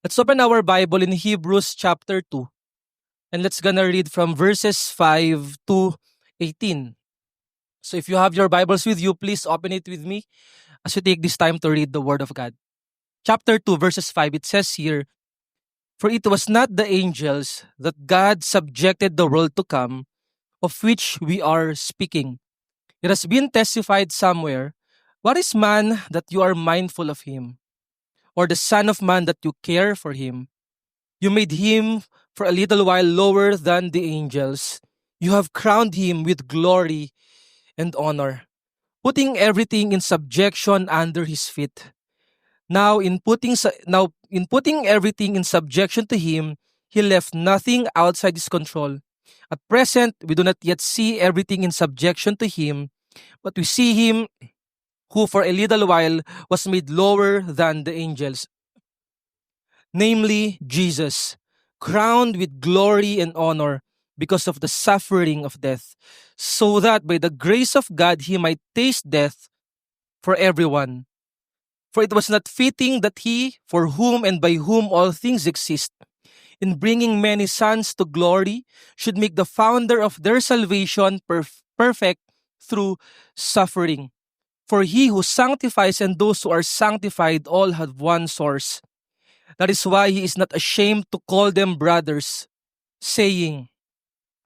Let's open our Bible in Hebrews chapter 2 and let's gonna read from verses 5 to 18. So if you have your Bibles with you, please open it with me as we take this time to read the Word of God. Chapter 2 verses 5, it says here, "For it was not the angels that God subjected the world to come, of which we are speaking. It has been testified somewhere, what is man that you are mindful of him, or the son of man that you care for him? You made him for a little while lower than the angels. You have crowned him with glory and honor, putting everything in subjection under his feet. Now in putting everything in subjection to him, he left nothing outside his control. At present, we do not yet see everything in subjection to him, but we see him who for a little while was made lower than the angels, namely Jesus, crowned with glory and honor because of the suffering of death, so that by the grace of God he might taste death for everyone. For it was not fitting that he, for whom and by whom all things exist, in bringing many sons to glory, should make the founder of their salvation perfect through suffering. For he who sanctifies and those who are sanctified all have one source. That is why he is not ashamed to call them brothers, saying,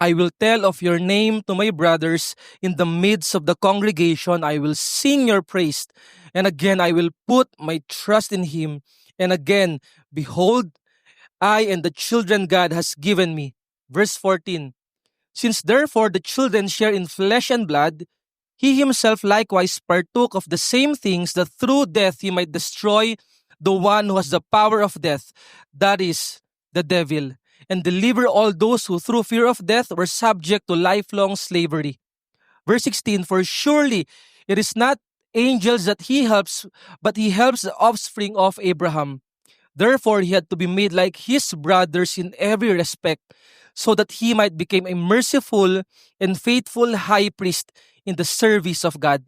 I will tell of your name to my brothers. In the midst of the congregation, I will sing your praise. And again, I will put my trust in him. And again, behold, I and the children God has given me. Verse 14. Since therefore the children share in flesh and blood, he himself likewise partook of the same things, that through death he might destroy the one who has the power of death, that is, the devil, and deliver all those who through fear of death were subject to lifelong slavery. Verse 16, for surely it is not angels that he helps, but he helps the offspring of Abraham. Therefore he had to be made like his brothers in every respect, so that he might become a merciful and faithful high priest in the service of God,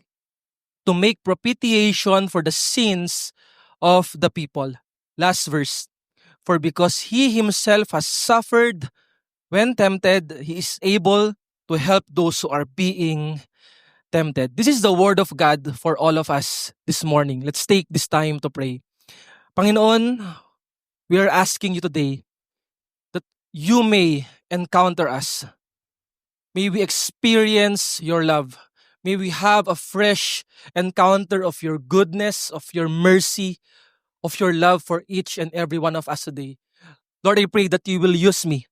to make propitiation for the sins of the people. Last verse. For because he himself has suffered when tempted, he is able to help those who are being tempted. This is the word of God for all of us this morning. Let's take this time to pray. Panginoon, we are asking you today that you may encounter us. May we experience your love. May we have a fresh encounter of your goodness, of your mercy, of your love for each and every one of us today. Lord, I pray that you will use me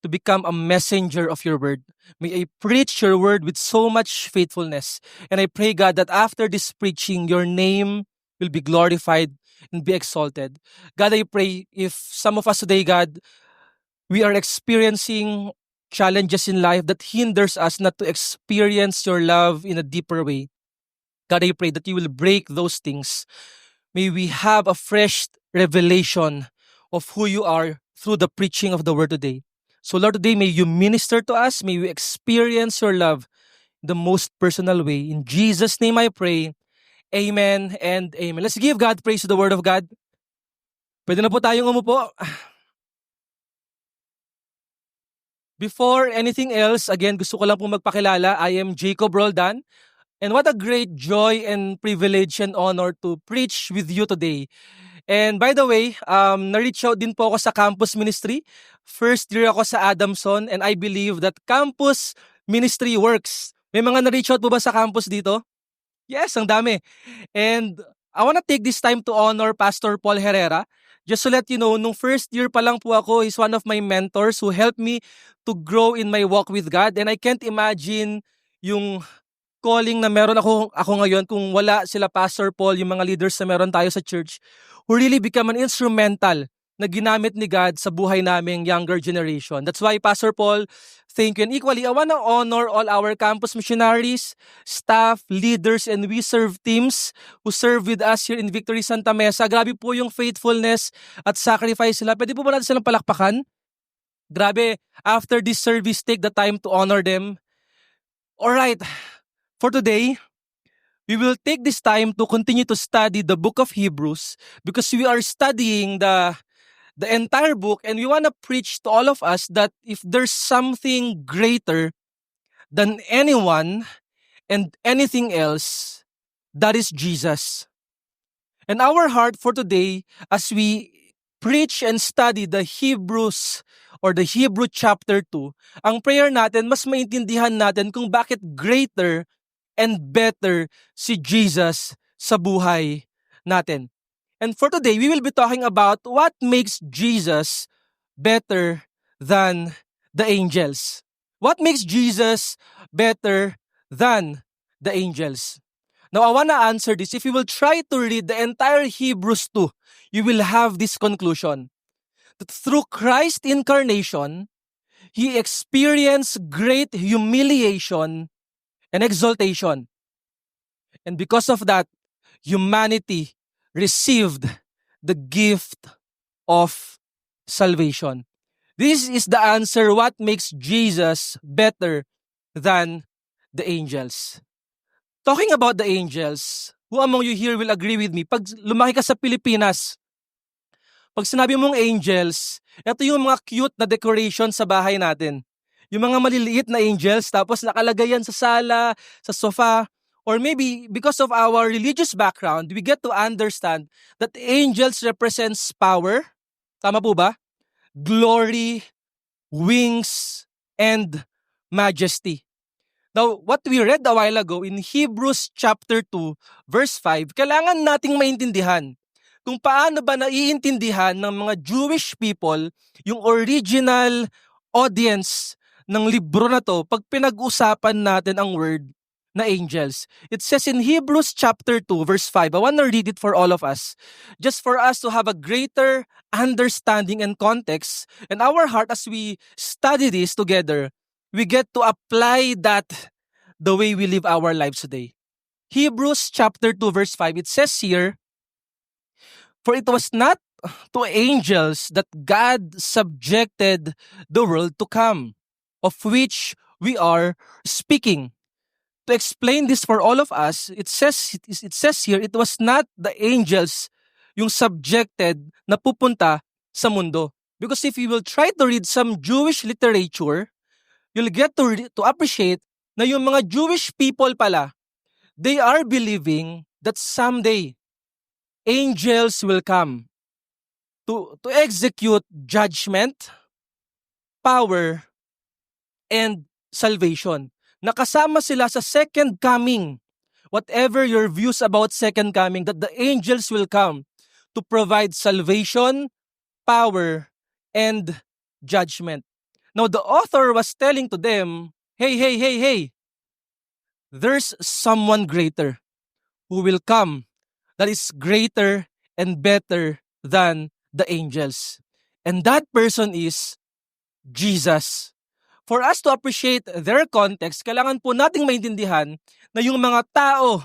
to become a messenger of your word. May I preach your word with so much faithfulness. And I pray, God, that after this preaching, your name will be glorified and be exalted. God, I pray if some of us today, God, we are experiencing challenges in life that hinders us not to experience your love in a deeper way. God, I pray that you will break those things. May we have a fresh revelation of who you are through the preaching of the word today. So Lord, today may you minister to us. May we experience your love in the most personal way. In Jesus' name I pray. Amen and amen. Let's give God praise to the word of God. Pwede na po tayong umupo. Before anything else, again, gusto ko lang po magpakilala. I am Jacob Roldan. And what a great joy and privilege and honor to preach with you today. And by the way, na-reach out din po ako sa campus ministry. First year ako sa Adamson, and I believe that campus ministry works. May mga na-reach out po ba sa campus dito? Yes, ang dami. And I wanna take this time to honor Pastor Paul Herrera. Just to let you know, nung first year pa lang po ako, he's one of my mentors who helped me to grow in my walk with God. And I can't imagine yung calling na meron ako ngayon kung wala sila Pastor Paul, yung mga leaders na meron tayo sa church, who really become an instrumental na ginamit ni God sa buhay naming younger generation. That's why, Pastor Paul, thank you. And equally, I want to honor all our campus missionaries, staff, leaders, and we serve teams who serve with us here in Victory Santa Mesa. Grabe po yung faithfulness at sacrifice sila. Pwede po ba natin silang palakpakan? Grabe, after this service, take the time to honor them. Alright, for today, we will take this time to continue to study the book of Hebrews because we are studying the the entire book, and we want to preach to all of us that if there's something greater than anyone and anything else, that is Jesus. And our heart for today, as we preach and study the Hebrews or the Hebrew chapter 2, ang prayer natin, mas maintindihan natin kung bakit greater and better si Jesus sa buhay natin. And for today, we will be talking about what makes Jesus better than the angels. What makes Jesus better than the angels? Now, I want to answer this. If you will try to read the entire Hebrews 2, you will have this conclusion. That through Christ's incarnation, He experienced great humiliation and exaltation. And because of that, humanity received the gift of salvation. This is the answer what makes Jesus better than the angels. Talking about the angels, who among you here will agree with me? Pag lumaki ka sa Pilipinas, pag sinabi mong angels, ito yung mga cute na decoration sa bahay natin. Yung mga maliliit na angels, tapos nakalagay yan sa sala, sa sofa, or maybe because of our religious background, we get to understand that angels represents power. Tama po ba? Glory, wings, and majesty. Now, what we read a while ago in Hebrews chapter 2, verse 5, kailangan nating maintindihan kung paano ba naiintindihan ng mga Jewish people yung original audience ng libro na to pag pinag-usapan natin ang word na angels. It says in Hebrews chapter 2, verse 5, I want to read it for all of us, just for us to have a greater understanding and context, and our heart as we study this together, we get to apply that the way we live our lives today. Hebrews chapter 2 verse 5, it says here, for it was not to angels that God subjected the world to come, of which we are speaking. To explain this for all of us, it says here, it was not the angels yung subjected na pupunta sa mundo. Because if you will try to read some Jewish literature, you'll get to appreciate na yung mga Jewish people pala, they are believing that someday angels will come to execute judgment, power, and salvation. Nakasama sila sa second coming. Whatever your views about second coming, that the angels will come to provide salvation, power, and judgment. Now, the author was telling to them, hey, there's someone greater who will come that is greater and better than the angels. And that person is Jesus. For us to appreciate their context, kailangan po nating maintindihan na yung mga tao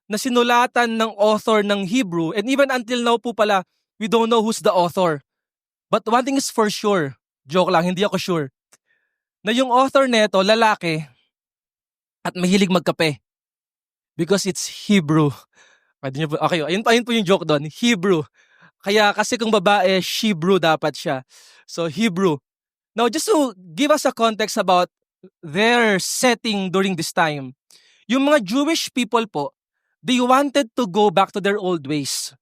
na sinulatan ng author ng Hebrew, and even until now po pala, we don't know who's the author. But one thing is for sure, joke lang, hindi ako sure, na yung author neto, lalaki, at mahilig magkape. Because it's Hebrew. Okay, ayun po yung joke doon, Hebrew. Kaya kasi kung babae, Shebrew dapat siya. So Hebrew. Now, just to give us a context about their setting during this time, yung mga Jewish people po, they wanted to go back to their old ways.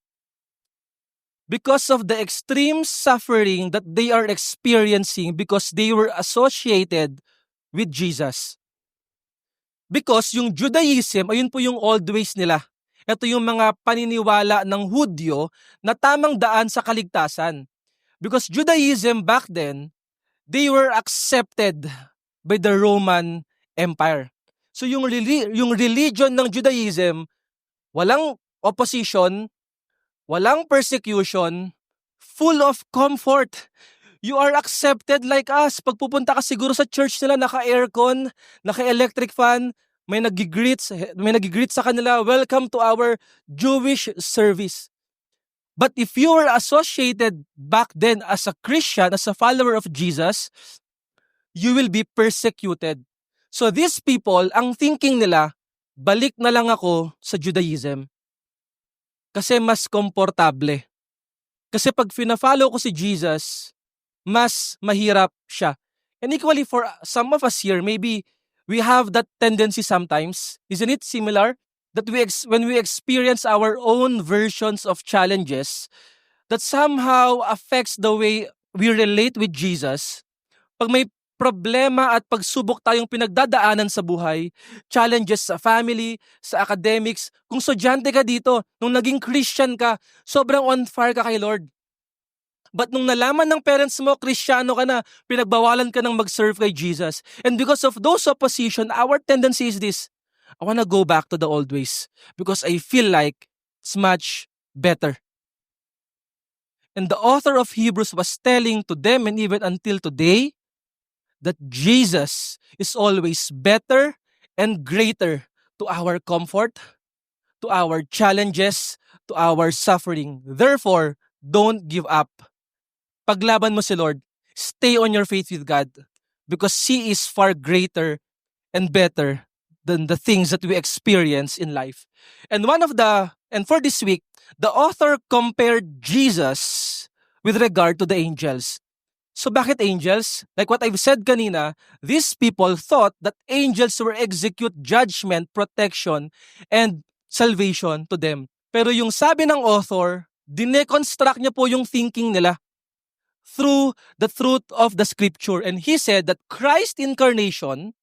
Because of the extreme suffering that they are experiencing because they were associated with Jesus. Because yung Judaism, ayun po yung old ways nila. Ito yung mga paniniwala ng Hudyo na tamang daan sa kaligtasan. Because Judaism back then, they were accepted by the Roman Empire. So yung religion ng Judaism, walang opposition, walang persecution, full of comfort. You are accepted like us. Pag pupunta ka siguro sa church nila, naka-aircon, naka-electric fan, may nag-greet sa kanila, welcome to our Jewish service. But if you were associated back then as a Christian, as a follower of Jesus, you will be persecuted. So these people, ang thinking nila, balik na lang ako sa Judaism. Kasi mas komportable. Kasi pag fina-follow ko si Jesus, mas mahirap siya. And equally for some of us here, maybe we have that tendency sometimes. Isn't it similar? That when we experience our own versions of challenges, that somehow affects the way we relate with Jesus. Pag may problema at pagsubok tayong pinagdadaanan sa buhay, challenges sa family, sa academics, kung estudyante ka dito, nung naging Christian ka, sobrang on fire ka kay Lord. But nung nalaman ng parents mo, Kristiyano ka na, pinagbawalan ka ng mag-serve kay Jesus. And because of those opposition, our tendency is this: I wanna go back to the old ways because I feel like it's much better. And the author of Hebrews was telling to them, and even until today, that Jesus is always better and greater to our comfort, to our challenges, to our suffering. Therefore, don't give up. Paglaban mo si Lord. Stay on your faith with God because He is far greater and better than the things that we experience in life. And for this week, the author compared Jesus with regard to the angels. So bakit angels? Like what I've said kanina, these people thought that angels were execute judgment, protection, and salvation to them. Pero yung sabi ng author, dineconstruct niya po yung thinking nila through the truth of the scripture. And he said that Christ's incarnation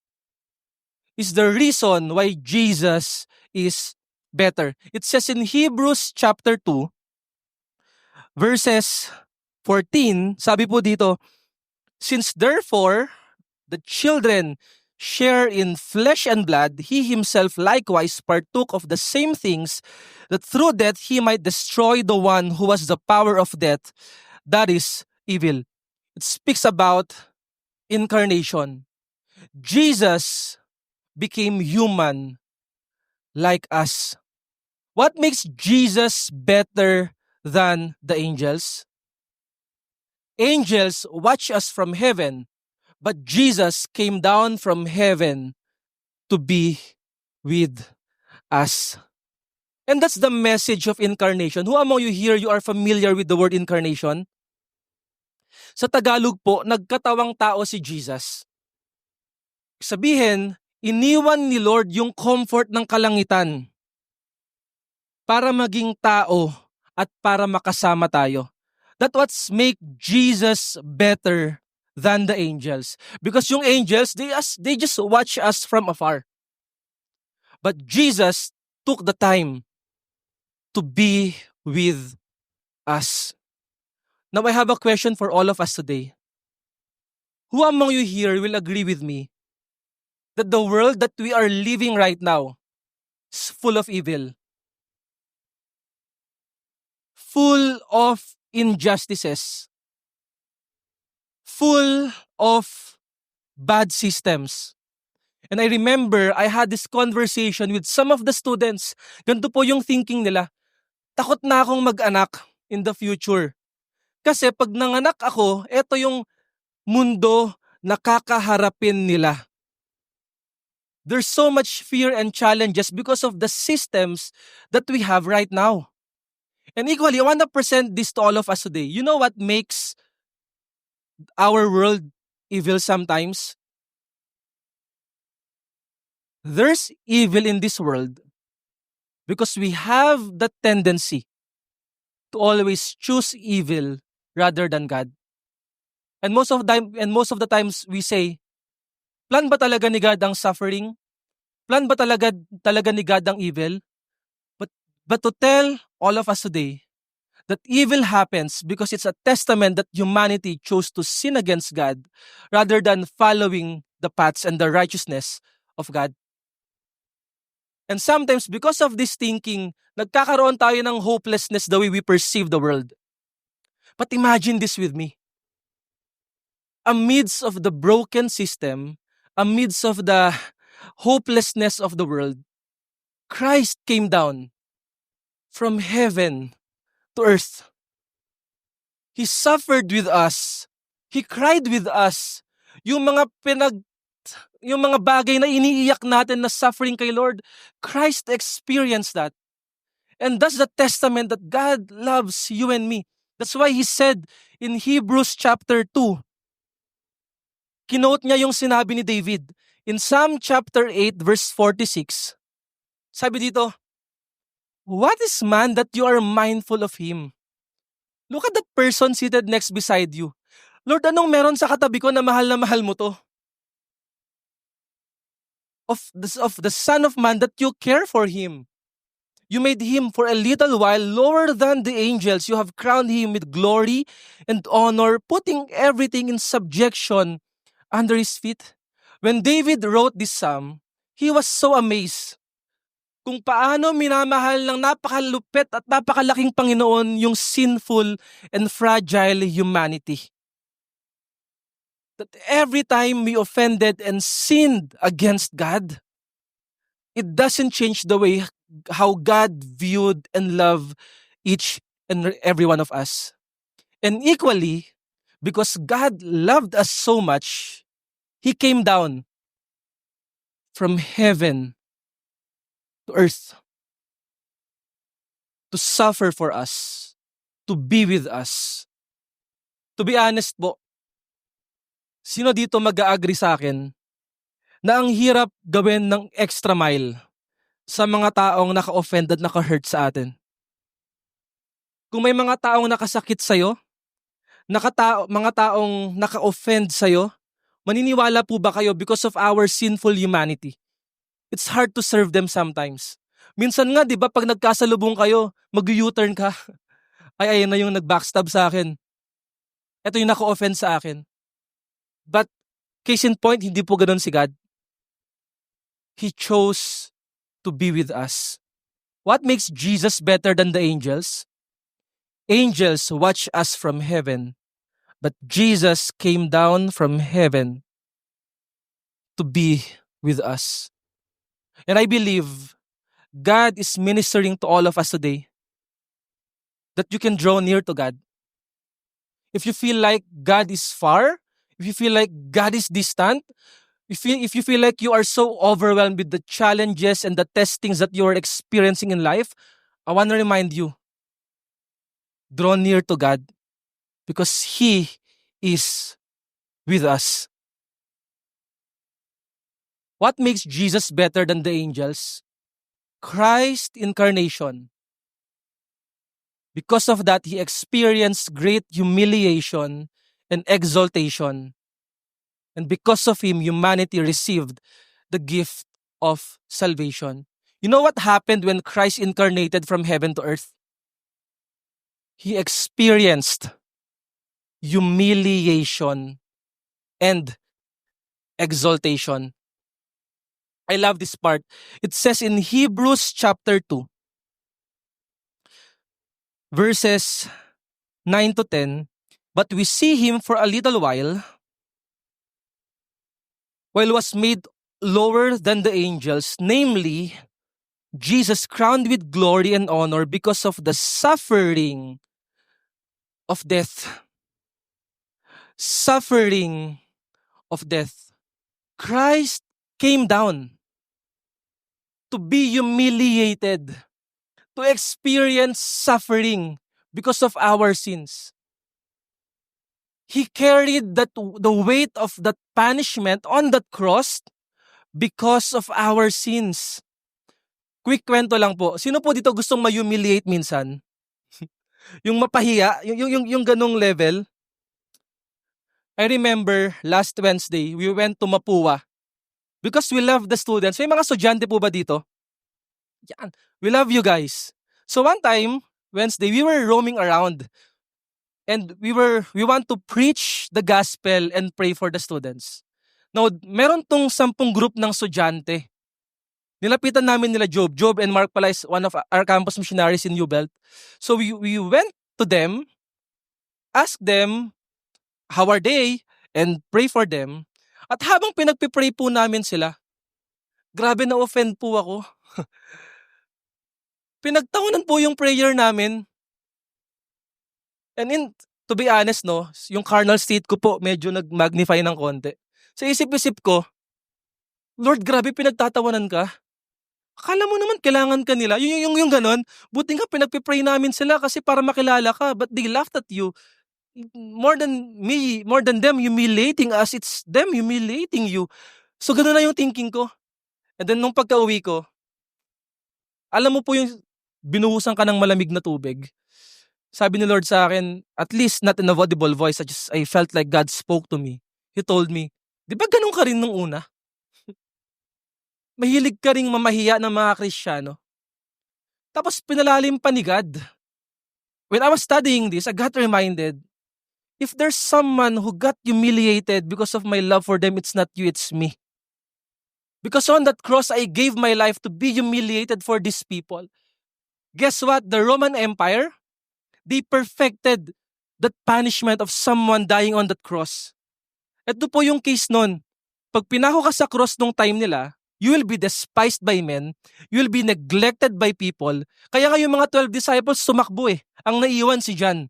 is the reason why Jesus is better. It says in Hebrews chapter 2, verses 14, sabi po dito, since therefore the children share in flesh and blood, he himself likewise partook of the same things, that through death he might destroy the one who was the power of death, that is, evil. It speaks about incarnation. Jesus became human like us. What makes Jesus better than the angels? Angels watch us from heaven, but Jesus came down from heaven to be with us. And that's the message of incarnation. Who among you here, you are familiar with the word incarnation? Sa Tagalog po, nagkatawang tao si Jesus. Sabihin, iniwan ni Lord yung comfort ng kalangitan para maging tao at para makasama tayo. That's what make Jesus better than the angels. Because yung angels, they just watch us from afar. But Jesus took the time to be with us. Now I have a question for all of us today. Who among you here will agree with me that the world that we are living right now is full of evil, full of injustices, full of bad systems? And I remember I had this conversation with some of the students. Ganito po yung thinking nila. Takot na akong mag-anak in the future. Kasi pag nanganak ako, eto yung mundo na kakaharapin nila. There's so much fear and challenges because of the systems that we have right now. And equally, I want to present this to all of us today. You know what makes our world evil sometimes? There's evil in this world because we have the tendency to always choose evil rather than God. And most of the times we say, plan ba talaga ni God ang suffering? Plan ba talaga ni God ang evil? But to tell all of us today that evil happens because it's a testament that humanity chose to sin against God rather than following the paths and the righteousness of God. And sometimes because of this thinking, nagkakaroon tayo ng hopelessness the way we perceive the world. But imagine this with me. Amidst of the broken system, amidst of the hopelessness of the world, Christ came down from heaven to earth. He suffered with us. He cried with us. Yung mga bagay na iniiyak natin na suffering kay Lord, Christ experienced that. And that's the testament that God loves you and me. That's why he said in Hebrews chapter 2, kinote niya yung sinabi ni David. In Psalm chapter 8 verse 46, sabi dito, "What is man that you are mindful of him? Look at that person seated next beside you. Lord, anong meron sa katabi ko na mahal mo to? Of the Son of Man that you care for him. You made him for a little while lower than the angels. You have crowned him with glory and honor, putting everything in subjection under his feet." When David wrote this psalm, he was so amazed kung paano minamahal ng napakalupit at napakalaking Panginoon yung sinful and fragile humanity. That every time we offended and sinned against God, it doesn't change the way how God viewed and loved each and every one of us. And equally, because God loved us so much, He came down from heaven to earth to suffer for us, to be with us. To be honest po, sino dito mag-a-agree sa akin na ang hirap gawin ng extra mile sa mga taong naka-offend at naka-hurt sa atin? Kung may mga taong nakasakit sa'yo, mga taong naka-offend sa'yo, maniniwala po ba kayo because of our sinful humanity? It's hard to serve them sometimes. Minsan nga, di ba, pag nagkasalubong kayo, mag-U-turn ka. Ay, ayun na yung nag-backstab sa akin. Ito yung naka-offend sa akin. But, case in point, hindi po ganun si God. He chose to be with us. What makes Jesus better than the angels? Angels watch us from heaven, but Jesus came down from heaven to be with us. And I believe God is ministering to all of us today that you can draw near to God. If you feel like God is far, if you feel like God is distant, if you feel like you are so overwhelmed with the challenges and the testings that you are experiencing in life, I want to remind you, draw near to God because He is with us. What makes Jesus better than the angels? Christ incarnation. Because of that, He experienced great humiliation and exaltation. And because of Him, humanity received the gift of salvation. You know what happened when Christ incarnated from heaven to earth? He experienced humiliation and exaltation. I love this part. It says in Hebrews chapter 2, verses 9 to 10, "But we see him for a little while was made lower than the angels, namely, Jesus crowned with glory and honor because of the suffering of death." Suffering of death. Christ came down to be humiliated, to experience suffering because of our sins. He carried the weight of that punishment on that cross because of our sins. Quick kwento lang po. Sino po dito gustong ma-humiliate minsan? Yung mapahiya, yung ganong level. I remember last Wednesday, we went to Mapua because we love the students. May mga estudyante po ba dito? Yan. We love you guys. So one time, Wednesday, we were roaming around and we want to preach the gospel and pray for the students. Now, meron tong 10 group ng estudyante. Nilapitan namin nila Job. Job and Mark pala is one of our campus missionaries in UBelt. So we went to them, asked them, how are they? And pray for them. At habang pinagpipray po namin sila, grabe na offend po ako. Pinagtawanan po yung prayer namin. And to be honest, no, yung carnal state ko po medyo nag-magnify ng konti. Sa isip-isip ko, Lord, grabe pinagtatawanan ka. Akala mo naman kailangan ka nila. Yung gano'n. Buti nga pinagpe-pray namin sila kasi para makilala ka. But they laughed at you. More than them humiliating us, it's them humiliating you. So gano'n na yung thinking ko. And then nung pagka-uwi ko, alam mo po yung binuhusan ka ng malamig na tubig. Sabi ni Lord sa akin, at least not in a audible voice, I felt like God spoke to me. He told me, di ba ganun ka rin nung una? Mahilig ka ring mamahiya ng mga Kristiyano. Tapos pinalalim pa ni God. When I was studying this, I got reminded, if there's someone who got humiliated because of my love for them, it's not you, it's me. Because on that cross, I gave my life to be humiliated for these people. Guess what? The Roman Empire, they perfected that punishment of someone dying on that cross. Ito po yung case nun. Pag pinako ka sa cross nung time nila, you will be despised by men, you will be neglected by people. Kaya nga yung mga 12 disciples sumakbo ang naiwan si John.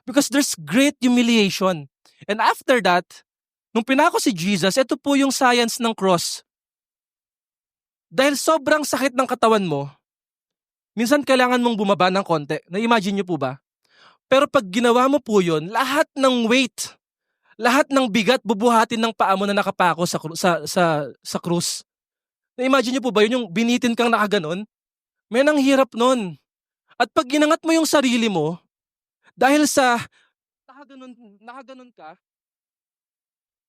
Because there's great humiliation. And after that, nung pinako si Jesus, ito po yung science ng cross. Dahil sobrang sakit ng katawan mo, minsan kailangan mong bumaba ng konti. Na-imagine nyo po ba? Pero pag ginawa mo po yun, lahat ng weight, lahat ng bigat bubuhatin ng paa mo na nakapako sa krus. Na-imagine nyo po ba yun, yung binitin kang nakaganon? Men, ang hirap nun. At pag ginangat mo yung sarili mo, dahil sa nakaganon ka,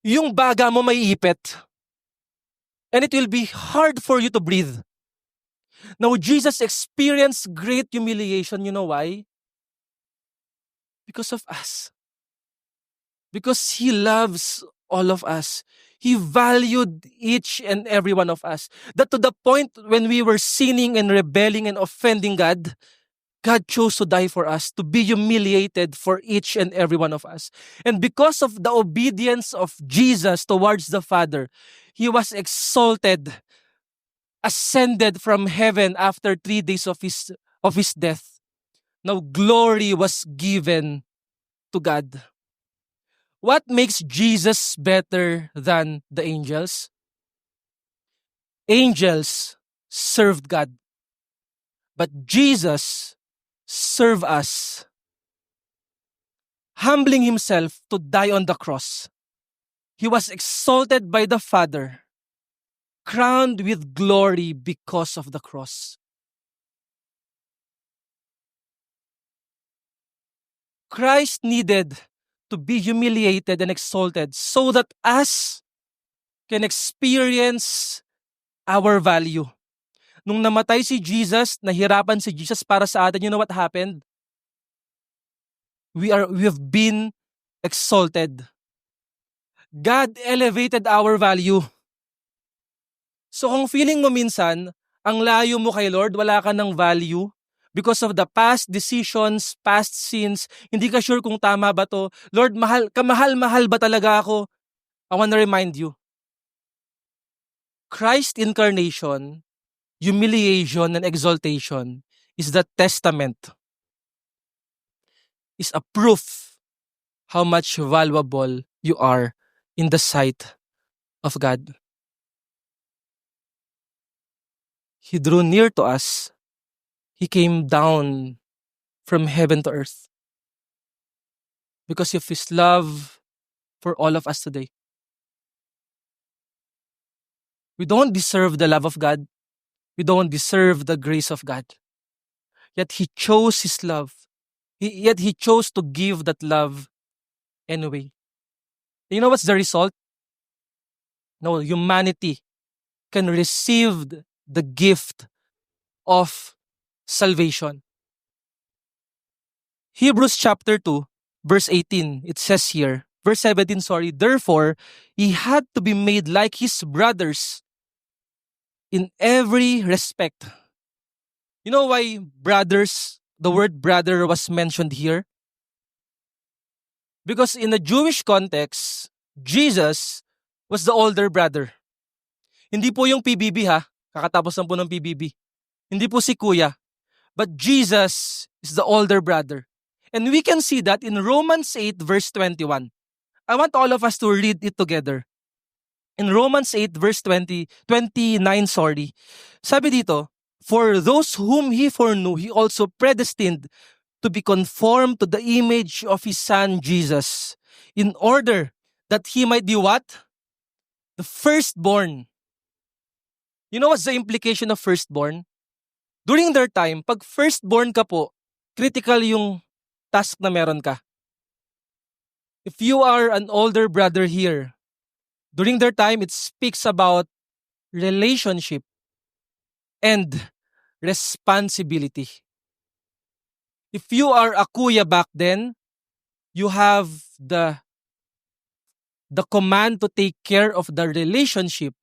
yung baga mo may ipit. And it will be hard for you to breathe. Now, Jesus experienced great humiliation. You know why? Because of us. Because He loves all of us. He valued each and every one of us. That to the point when we were sinning and rebelling and offending God, God chose to die for us, to be humiliated for each and every one of us. And because of the obedience of Jesus towards the Father, He was exalted, ascended from heaven after 3 days of his death. Now glory was given to God. What makes Jesus better than the angels? Angels served God, but Jesus served us, humbling Himself to die on the cross. He was exalted by the Father, crowned with glory because of the cross. Christ needed to be humiliated and exalted so that us can experience our value. Nung namatay si Jesus, nahirapan si Jesus para sa atin, you know what happened? We have been exalted. God elevated our value. So kung feeling mo minsan, ang layo mo kay Lord, wala ka ng value, because of the past decisions, past sins, hindi ka sure kung tama ba to. Lord, kamahal-mahal ba talaga ako? I want to remind you, Christ incarnation, humiliation, and exaltation is the testament, is a proof how much valuable you are in the sight of God. He drew near to us. He came down from heaven to earth because of His love for all of us today. We don't deserve the love of God. We don't deserve the grace of God. Yet He chose His love. Yet He chose to give that love anyway. You know what's the result? No, humanity can receive the gift of salvation. Hebrews chapter 2, verse 18, it says here, verse 17, therefore, He had to be made like His brothers in every respect. You know why the word brother was mentioned here? Because in the Jewish context, Jesus was the older brother. Hindi po yung PBB ha, kakatapos lang po ng PBB. Hindi po si Kuya. But Jesus is the older brother. And we can see that in Romans 8 verse 21. I want all of us to read it together. In Romans 8 verse 29, sabi dito, for those whom He foreknew, He also predestined to be conformed to the image of His Son Jesus, in order that He might be what? The firstborn. You know what's the implication of firstborn? During their time, pag firstborn ka po, critical yung task na meron ka. If you are an older brother here, during their time, it speaks about relationship and responsibility. If you are a kuya back then, you have the command to take care of the relationship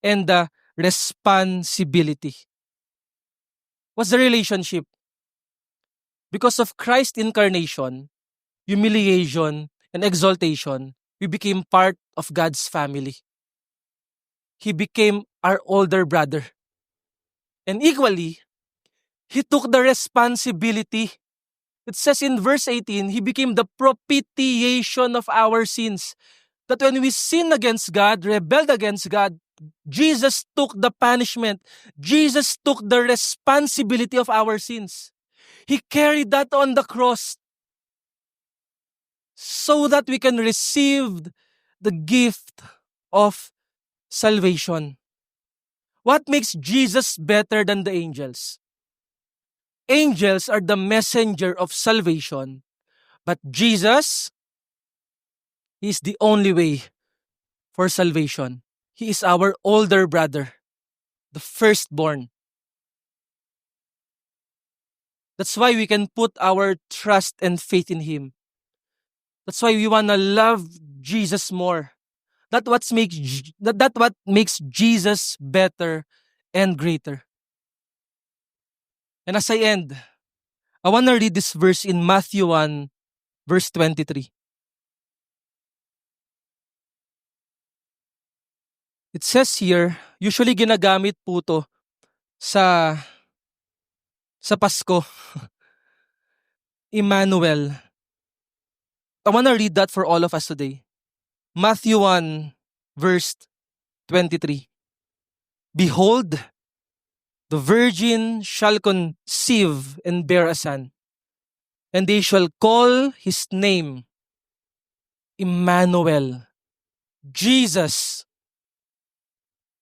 and the responsibility. What's the relationship? Because of Christ's incarnation, humiliation, and exaltation, we became part of God's family. He became our older brother. And equally, He took the responsibility. It says in verse 18, He became the propitiation of our sins. That when we sin against God, rebelled against God, Jesus took the punishment. Jesus took the responsibility of our sins. He carried that on the cross so that we can receive the gift of salvation. What makes Jesus better than the angels? Angels are the messenger of salvation, but Jesus is the only way for salvation. He is our older brother, the firstborn. That's why we can put our trust and faith in Him. That's why we want to love Jesus more. That's what makes Jesus better and greater. And as I end, I want to read this verse in Matthew 1, verse 23. It says here, usually ginagamit po to sa Pasko. Emmanuel. I want to read that for all of us today. Matthew 1, verse 23. Behold, the virgin shall conceive and bear a son, and they shall call his name Emmanuel, Jesus,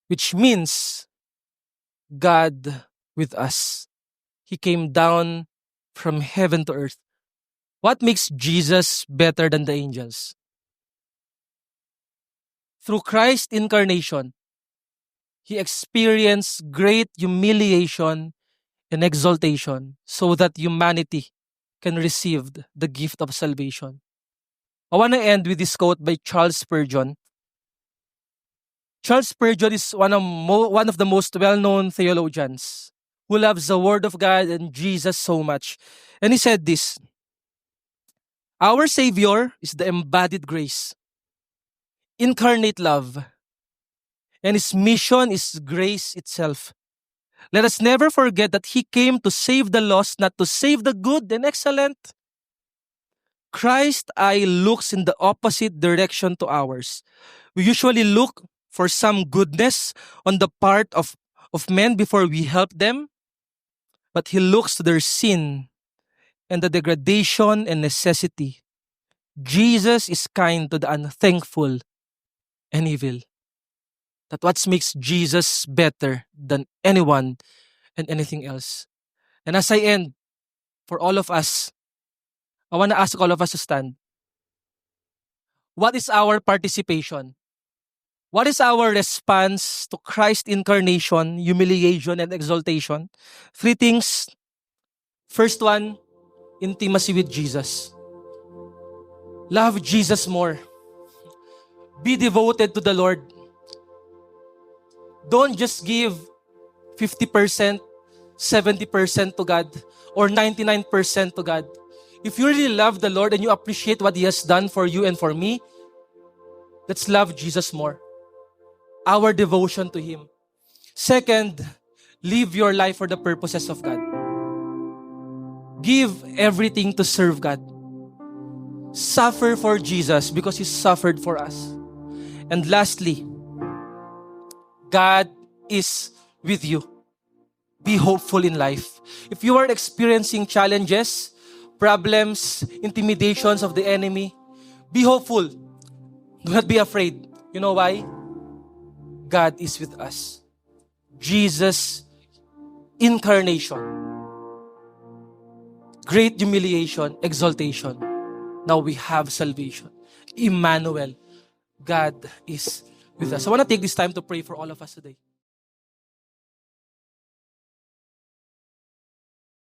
which means God with us. He came down from heaven to earth. What makes Jesus better than the angels? Through Christ's incarnation, He experienced great humiliation and exaltation so that humanity can receive the gift of salvation. I want to end with this quote by Charles Spurgeon. Charles Spurgeon is one of the most well-known theologians who loves the Word of God and Jesus so much. And he said this, our Savior is the embodied grace, incarnate love, and His mission is grace itself. Let us never forget that He came to save the lost, not to save the good and excellent. Christ's eye looks in the opposite direction to ours. We usually look for some goodness on the part of men before we help them, but He looks to their sin and the degradation and necessity. Jesus is kind to the unthankful and evil. That's what makes Jesus better than anyone and anything else. And as I end, for all of us, I want to ask all of us to stand. What is our participation? What is our response to Christ's incarnation, humiliation, and exaltation? 3 things. First one, intimacy with Jesus. Love Jesus more. Be devoted to the Lord. Don't just give 50%, 70% to God, or 99% to God. If you really love the Lord and you appreciate what He has done for you and for me, let's love Jesus more. Our devotion to Him. Second, live your life for the purposes of God. Give everything to serve God. Suffer for Jesus because He suffered for us. And lastly, God is with you. Be hopeful in life. If you are experiencing challenges, problems, intimidations of the enemy, be hopeful. Do not be afraid. You know why? God is with us. Jesus' incarnation, great humiliation, exaltation. Now we have salvation. Emmanuel, God is with us. I want to take this time to pray for all of us today.